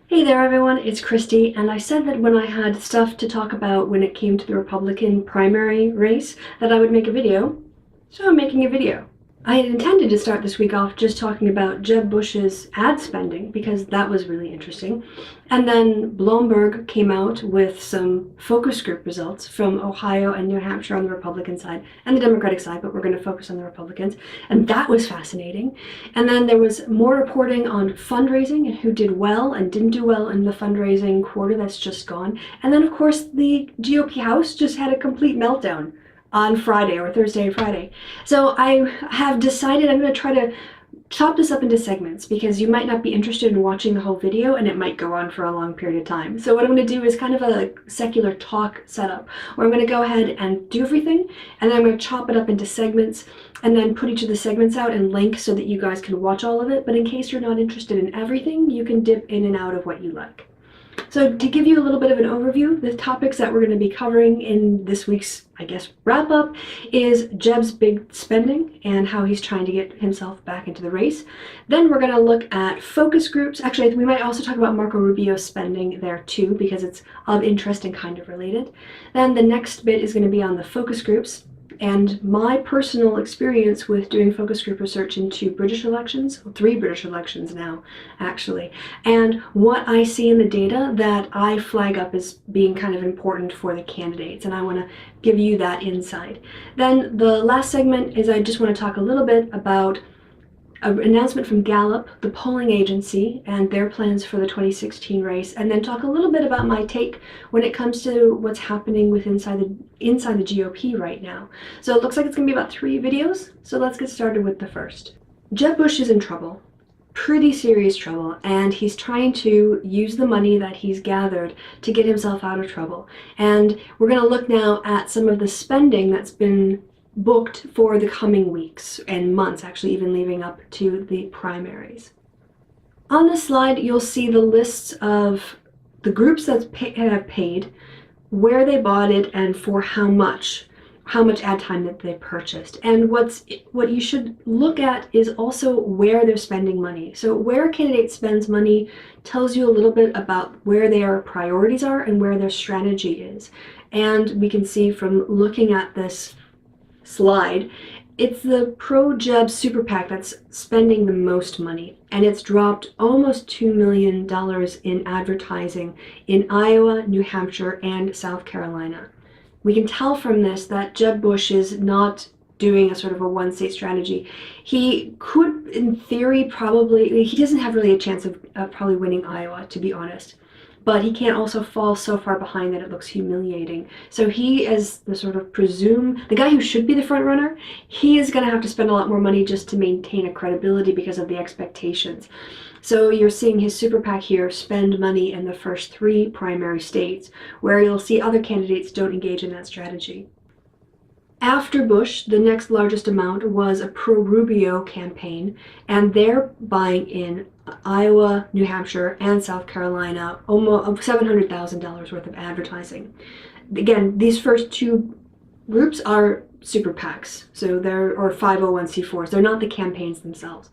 Hey there everyone, it's Christy, and I said that when I had stuff to talk about when it came to the Republican primary race that I would make a video, so I'm making a video. I had intended to start this week off just talking about Jeb Bush's ad spending because that was really interesting. And then Bloomberg came out with some focus group results from Ohio and New Hampshire on the Republican side and the Democratic side, but we're going to focus on the Republicans. And that was fascinating. And then there was more reporting on fundraising and who did well and didn't do well in the fundraising quarter that's just gone. And then, of course, the GOP House just had a complete meltdown on Friday or Thursday or Friday. So I have decided I'm going to try to chop this up into segments because you might not be interested in watching the whole video and it might go on for a long period of time. So what I'm going to do is kind of a secular talk setup where I'm going to go ahead and do everything and then I'm going to chop it up into segments and then put each of the segments out and link so that you guys can watch all of it. But in case you're not interested in everything, you can dip in and out of what you like. So to give you a little bit of an overview, the topics that we're going to be covering in this week's, wrap up is Jeb's big spending and how he's trying to get himself back into the race. Then we're going to look at focus groups. Actually, we might also talk about Marco Rubio's spending there too, because it's of interest and kind of related. Then the next bit is going to be on the focus groups and my personal experience with doing focus group research into British elections, 3 British elections now, actually, and what I see in the data that I flag up as being kind of important for the candidates, and I want to give you that insight. Then the last segment is I just want to talk a little bit about an announcement from Gallup, the polling agency, and their plans for the 2016 race, and then talk a little bit about my take when it comes to what's happening with inside the GOP right now. So it looks like it's going to be about 3 videos, so let's get started with the first. Jeb Bush is in trouble, pretty serious trouble, and he's trying to use the money that he's gathered to get himself out of trouble. And we're going to look now at some of the spending that's been booked for the coming weeks and months, actually even leading up to the primaries. On this slide, you'll see the lists of the groups that have paid, where they bought it, and for how much ad time that they purchased. And what you should look at is also where they're spending money. So where a candidate spends money tells you a little bit about where their priorities are and where their strategy is. And we can see from looking at this slide, it's the pro-Jeb super PAC that's spending the most money, and it's dropped almost $2 million in advertising in Iowa, New Hampshire, and South Carolina. We can tell from this that Jeb Bush is not doing a sort of a one-state strategy. He could, in theory, he doesn't have really a chance of probably winning Iowa, to be honest. But he can't also fall so far behind that it looks humiliating. So he, as the sort of the guy who should be the front runner, he is going to have to spend a lot more money just to maintain a credibility because of the expectations. So you're seeing his super PAC here spend money in the first 3 primary states, where you'll see other candidates don't engage in that strategy. After Bush, the next largest amount was a pro-Rubio campaign, and they're buying in Iowa, New Hampshire, and South Carolina almost $700,000 worth of advertising. Again, these first 2 groups are super PACs, so or 501c4s. They're not the campaigns themselves.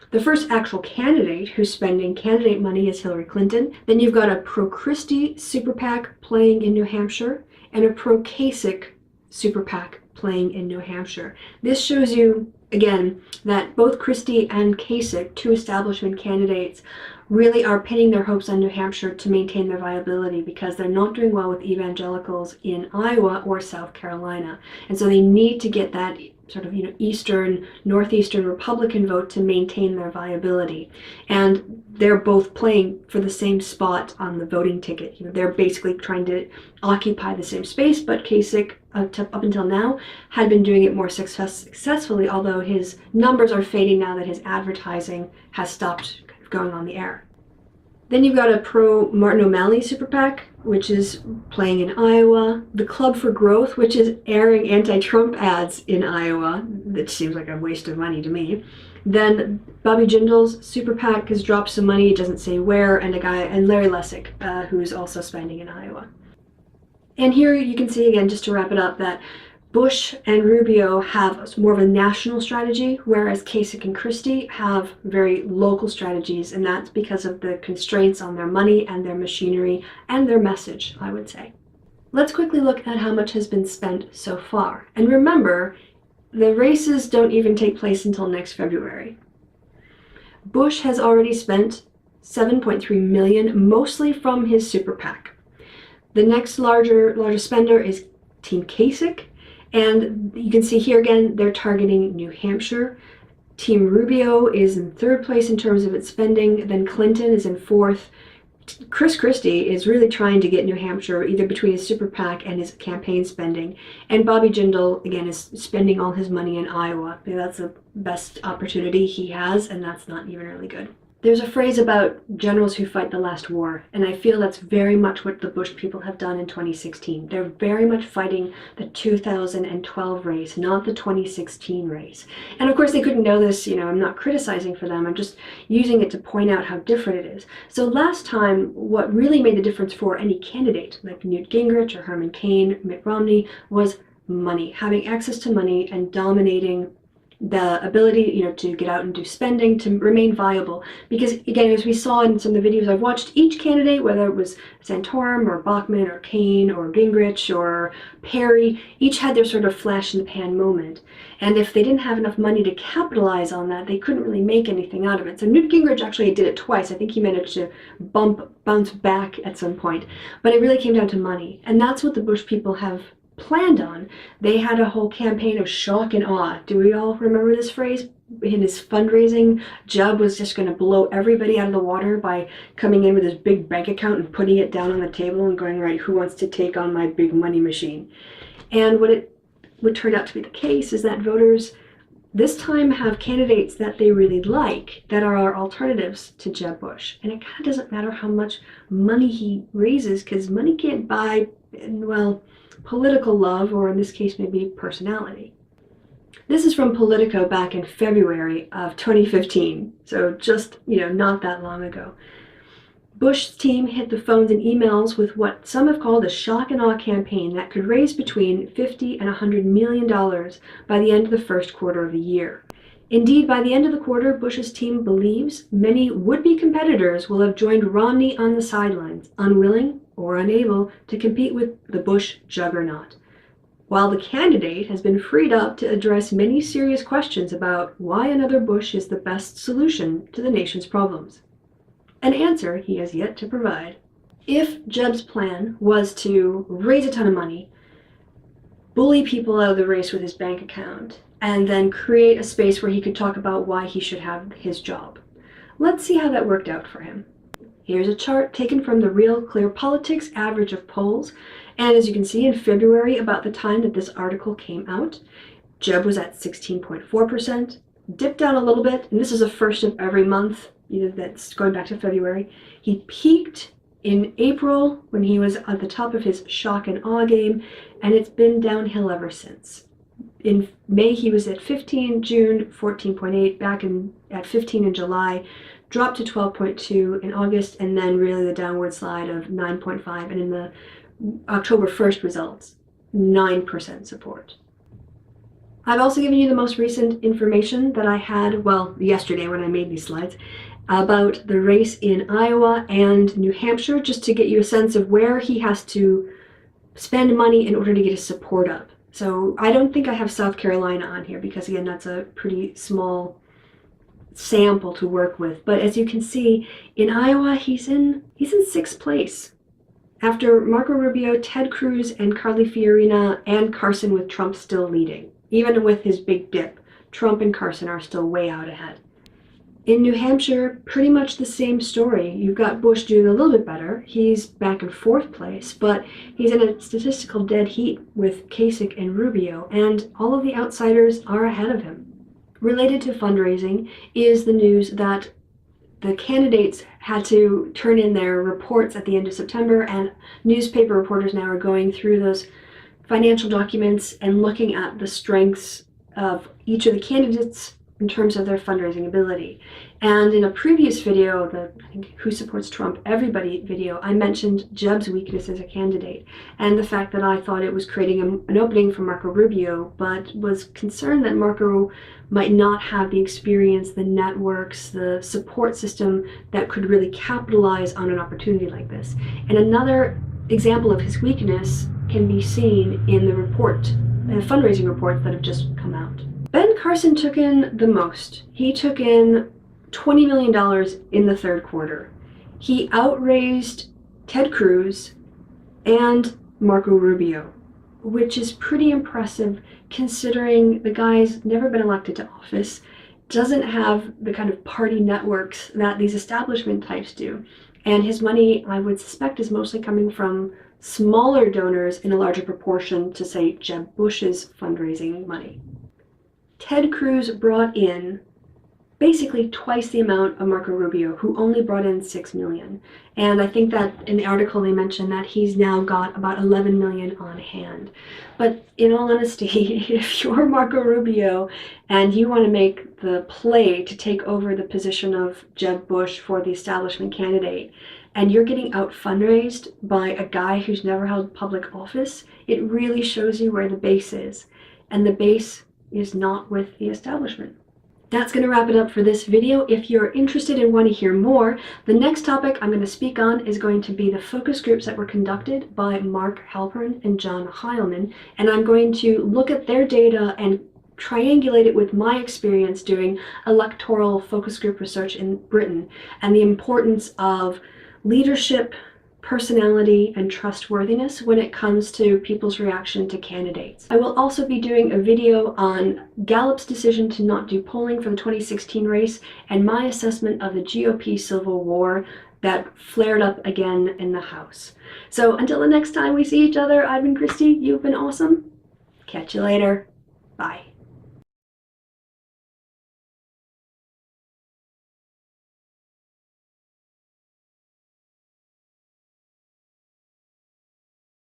The first actual candidate who's spending candidate money is Hillary Clinton. Then you've got a pro-Christie super PAC playing in New Hampshire and a pro-Kasich super PAC playing in New Hampshire. This shows you, again, that both Christie and Kasich, 2 establishment candidates, really are pinning their hopes on New Hampshire to maintain their viability because they're not doing well with evangelicals in Iowa or South Carolina. And so they need to get that sort of, northeastern Republican vote to maintain their viability. And they're both playing for the same spot on the voting ticket. They're basically trying to occupy the same space, but Kasich, up until now, had been doing it more successfully, although his numbers are fading now that his advertising has stopped going on the air. Then you've got a pro-Martin O'Malley super PAC, which is playing in Iowa. The Club for Growth, which is airing anti-Trump ads in Iowa. That seems like a waste of money to me. Then Bobby Jindal's super PAC has dropped some money, it doesn't say where, and Larry Lessig, who's also spending in Iowa. And here you can see again, just to wrap it up, that Bush and Rubio have more of a national strategy, whereas Kasich and Christie have very local strategies, and that's because of the constraints on their money and their machinery and their message, I would say. Let's quickly look at how much has been spent so far. And remember, the races don't even take place until next February. Bush has already spent $7.3 million, mostly from his super PAC. The next larger spender is Team Kasich, and you can see here again, they're targeting New Hampshire. Team Rubio is in third place in terms of its spending, then Clinton is in fourth. Chris Christie is really trying to get New Hampshire, either between his super PAC and his campaign spending. And Bobby Jindal, again, is spending all his money in Iowa. That's the best opportunity he has, and that's not even really good. There's a phrase about generals who fight the last war, and I feel that's very much what the Bush people have done in 2016. They're very much fighting the 2012 race, not the 2016 race. And of course they couldn't know this, I'm not criticizing for them, I'm just using it to point out how different it is. So last time, what really made the difference for any candidate, like Newt Gingrich or Herman Cain, Mitt Romney, was money, having access to money and dominating the ability, to get out and do spending, to remain viable. Because again, as we saw in some of the videos I've watched, each candidate, whether it was Santorum or Bachmann or Cain or Gingrich or Perry, each had their sort of flash in the pan moment. And if they didn't have enough money to capitalize on that, they couldn't really make anything out of it. So Newt Gingrich actually did it twice. I think he managed to bounce back at some point. But it really came down to money. And that's what the Bush people have planned on. They had a whole campaign of shock and awe. Do we all remember this phrase? In his fundraising, Jeb was just going to blow everybody out of the water by coming in with his big bank account and putting it down on the table and going, right, who wants to take on my big money machine? And what turned out to be the case is that voters this time have candidates that they really like, that are alternatives to Jeb Bush. And it kind of doesn't matter how much money he raises, because money can't buy, well, political love, or in this case maybe personality. This is from Politico back in February of 2015, so just, not that long ago. Bush's team hit the phones and emails with what some have called a shock and awe campaign that could raise between $50 and $100 million by the end of the first quarter of the year. Indeed, by the end of the quarter, Bush's team believes many would-be competitors will have joined Romney on the sidelines, unwilling or unable to compete with the Bush juggernaut, while the candidate has been freed up to address many serious questions about why another Bush is the best solution to the nation's problems. An answer he has yet to provide. If Jeb's plan was to raise a ton of money, bully people out of the race with his bank account, and then create a space where he could talk about why he should have his job, let's see how that worked out for him. Here's a chart taken from the Real Clear Politics average of polls, and as you can see, in February, about the time that this article came out, Jeb was at 16.4%, dipped down a little bit, and this is the first of every month, that's going back to February. He peaked in April when he was at the top of his shock and awe game, and it's been downhill ever since. In May, he was at 15, June 14.8, back at 15 in July, dropped to 12.2 in August, and then really the downward slide of 9.5, and in the October 1st results, 9% support. I've also given you the most recent information that I had, yesterday when I made these slides, about the race in Iowa and New Hampshire, just to get you a sense of where he has to spend money in order to get his support up. So I don't think I have South Carolina on here because, again, that's a pretty small sample to work with. But as you can see, in Iowa, he's in sixth place, after Marco Rubio, Ted Cruz, and Carly Fiorina, and Carson, with Trump still leading. Even with his big dip, Trump and Carson are still way out ahead. In New Hampshire, pretty much the same story. You've got Bush doing a little bit better. He's back in fourth place, but he's in a statistical dead heat with Kasich and Rubio, and all of the outsiders are ahead of him. Related to fundraising is the news that the candidates had to turn in their reports at the end of September, and newspaper reporters now are going through those financial documents and looking at the strengths of each of the candidates in terms of their fundraising ability. And in a previous video, I think Who Supports Trump Everybody video, I mentioned Jeb's weakness as a candidate and the fact that I thought it was creating an opening for Marco Rubio, but was concerned that Marco might not have the experience, the networks, the support system that could really capitalize on an opportunity like this. And another example of his weakness can be seen in the fundraising reports that have just come out. Ben Carson took in the most. He took in $20 million in the third quarter. He outraised Ted Cruz and Marco Rubio, which is pretty impressive considering the guy's never been elected to office, doesn't have the kind of party networks that these establishment types do. And his money, I would suspect, is mostly coming from smaller donors in a larger proportion to, say, Jeb Bush's fundraising money. Ted Cruz brought in basically twice the amount of Marco Rubio, who only brought in $6 million. And I think that in the article they mentioned that he's now got about $11 million on hand. But in all honesty, if you're Marco Rubio and you want to make the play to take over the position of Jeb Bush for the establishment candidate, and you're getting out fundraised by a guy who's never held public office, it really shows you where the base is. And the base is not with the establishment. That's going to wrap it up for this video. If you're interested and want to hear more, the next topic I'm going to speak on is going to be the focus groups that were conducted by Mark Halpern and John Heilman, and I'm going to look at their data and triangulate it with my experience doing electoral focus group research in Britain and the importance of leadership, personality, and trustworthiness when it comes to people's reaction to candidates. I will also be doing a video on Gallup's decision to not do polling for the 2016 race and my assessment of the GOP civil war that flared up again in the House. So until the next time we see each other, I've been Christy, you've been awesome. Catch you later. Bye.